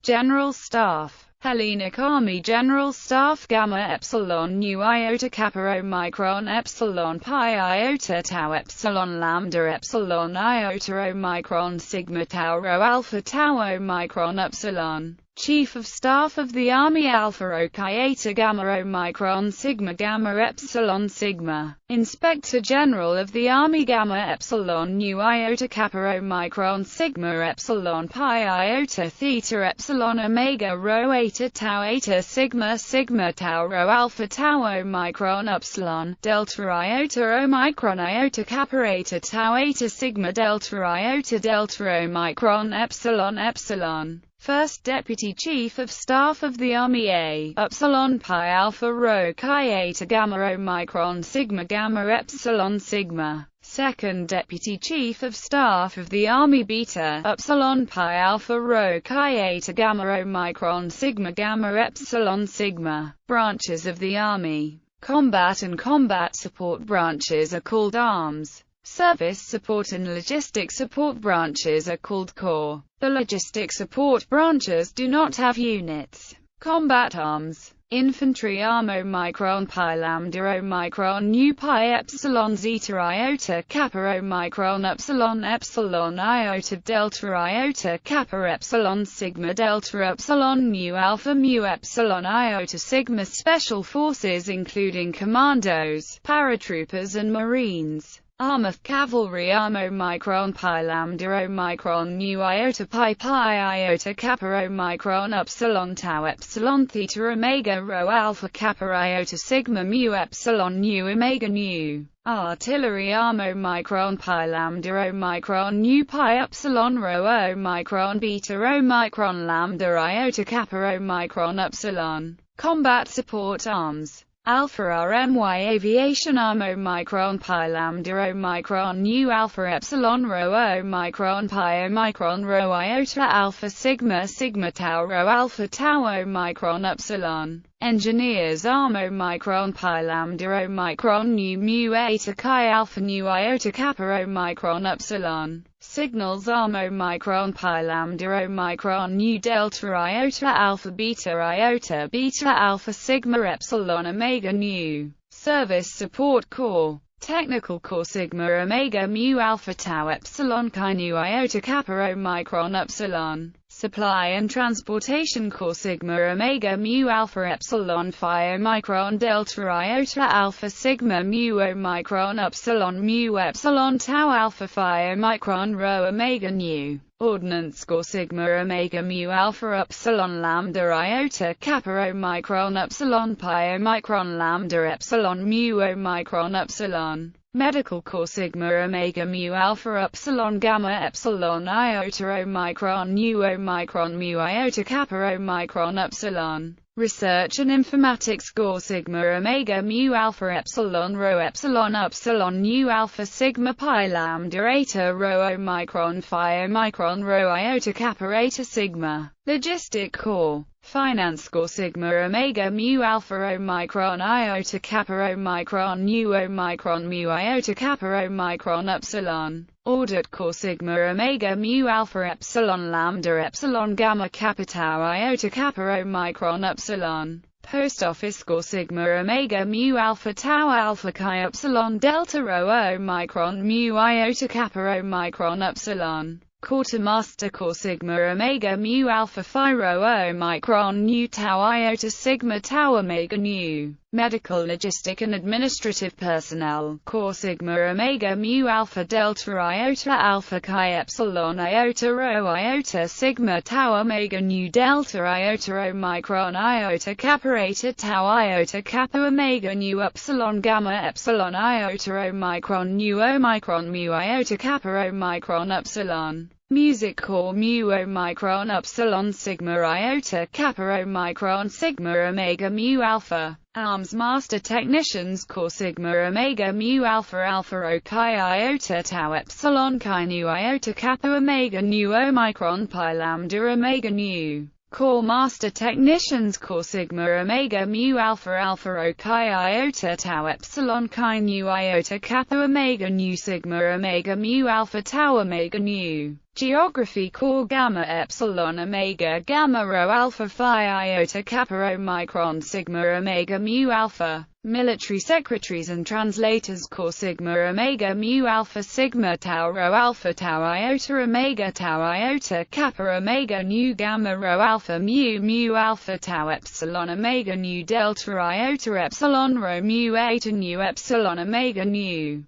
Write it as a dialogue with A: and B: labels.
A: General Staff. Hellenic Army General Staff Gamma Epsilon Nu Iota Kappa Omicron Epsilon Pi Iota Tau Epsilon Lambda Epsilon Iota Omicron Sigma Tau Rho Alpha Tau Omicron Epsilon. Chief of Staff of the Army Alpha Rho Chi Eta Gamma Omicron Sigma Gamma Epsilon Sigma. Inspector General of the Army Gamma Epsilon Nu Iota Kappa Omicron Sigma Epsilon Pi Iota Theta Epsilon Omega Rho Eta Tau Eta Sigma Sigma Tau Rho Alpha Tau Omicron Epsilon Delta Iota Omicron Iota Kappa Eta Tau Eta Sigma Delta Iota Delta Omicron Epsilon Epsilon. First Deputy Chief of Staff of the Army A. Epsilon Pi Alpha Rho Chi Eta Gamma Omicron Sigma Gamma Epsilon Sigma. Second Deputy Chief of Staff of the Army Beta. Epsilon Pi Alpha Rho Chi Eta Gamma Omicron Sigma Gamma Epsilon Sigma. Branches of the Army. Combat and combat support branches are called arms. Service support and logistic support branches are called corps. The logistic support branches do not have units. Combat arms. Infantry arm Omicron Pi Lambda Omicron Nu Pi Epsilon Zeta Iota Kappa Omicron Epsilon Epsilon Iota Delta Iota Kappa Epsilon Sigma Delta Epsilon Mu Alpha Mu Epsilon Iota Sigma. Special forces including commandos, paratroopers and marines. Armored Cavalry Arm Omicron Pi Lambda Omicron Nu Iota Pi Pi Iota Kappa Omicron Epsilon Tau Epsilon Theta Omega Rho Alpha Kappa Iota Sigma Mu Epsilon Nu Omega Nu. Artillery Arm Omicron Pi Lambda Omicron Nu Pi Epsilon Rho Omicron Beta Omicron Lambda Iota Kappa Omicron Epsilon. Combat Support Arms. Alpha RMY Aviation Arm Omicron Pi Lambda Omicron Nu Alpha Epsilon Rho Omicron Pi Omicron Rho Iota Alpha Sigma Sigma Tau Rho Alpha Tau Omicron Epsilon. Engineers Arm Omicron Pi Lambda Omicron Nu Mu Eta Chi Alpha Nu Iota Kappa Omicron Epsilon. Signals Arm Omicron Pi Lambda Omicron Nu Delta Iota Alpha Beta Iota Beta Alpha Sigma Epsilon Omega Nu. Service Support Corps. Technical Corps Sigma Omega Mu Alpha Tau Epsilon Chi Nu Iota Kappa Omicron Epsilon. Supply and Transportation Corps Sigma Omega Mu Alpha Epsilon Phi Omicron Delta Iota Alpha Sigma Mu Omicron Epsilon Mu Epsilon Tau Alpha Phi Omicron Rho Omega Nu. Ordnance Corps Sigma Omega Mu Alpha Epsilon Lambda Iota Kappa Omicron Epsilon Pi Omicron Lambda Epsilon Mu Omicron Epsilon. Medical Corps Sigma Omega Mu Alpha Epsilon Gamma Epsilon Iota Omicron Nu Omicron Mu Iota Kappa Omicron Epsilon. Research and Informatics Corps Sigma Omega Mu Alpha Epsilon Rho Epsilon Epsilon Nu Alpha Sigma Pi Lambda Eta Rho Omicron Phi Omicron Rho Iota Kappa Eta Sigma. Logistic Corps. Finance Corps Sigma Omega Mu Alpha Omicron Iota Kappa Omicron Nu Omicron Mu Iota Kappa Omicron Epsilon. Audit Corps Sigma Omega Mu Alpha Epsilon Lambda Epsilon Gamma Kappa Tau Iota Kappa Omicron Epsilon. Post Office Corps Sigma Omega Mu Alpha Tau Alpha Chi Epsilon Delta Rho Omicron Mu Iota Kappa Omicron Epsilon. Quartermaster Corps Sigma Omega Mu Alpha Phi Rho Omicron Nu Tau Iota Sigma Tau Omega Nu. Medical Logistic and Administrative Personnel Corps Sigma Omega Mu Alpha Delta Iota Alpha Chi Epsilon Iota Rho Iota Sigma Tau Omega Nu Delta Iota Omicron Iota Kappa Eta Tau Iota Kappa Omega Nu Epsilon Gamma Epsilon Iota Omicron Nu Omicron Mu Iota Kappa Omicron Epsilon. Music Corps Mu Omicron Epsilon Sigma Iota Kappa Omicron Sigma Omega Mu Alpha. Arms Master Technicians Corps Sigma Omega Mu Alpha Alpha Rho Chi Iota Tau Epsilon Chi Nu Iota Kappa Omega Nu Omicron Pi Lambda Omega Nu. Corps Master Technicians Corps Sigma Omega Mu Alpha Alpha Rho Chi Iota Tau Epsilon Chi Nu Iota Kappa Omega Nu Sigma Omega Mu Alpha Tau Omega Nu. Geography Core Gamma Epsilon Omega Gamma Rho Alpha Phi Iota Kappa Omicron Sigma Omega Mu Alpha. Military secretaries and translators Core Sigma Omega Mu Alpha Sigma Tau Rho Alpha Tau Iota Omega Tau Iota Kappa Omega Nu Gamma Rho Alpha Mu Mu Alpha Tau Epsilon Omega Nu Delta Iota Epsilon Rho Mu Eta Nu Epsilon Omega Nu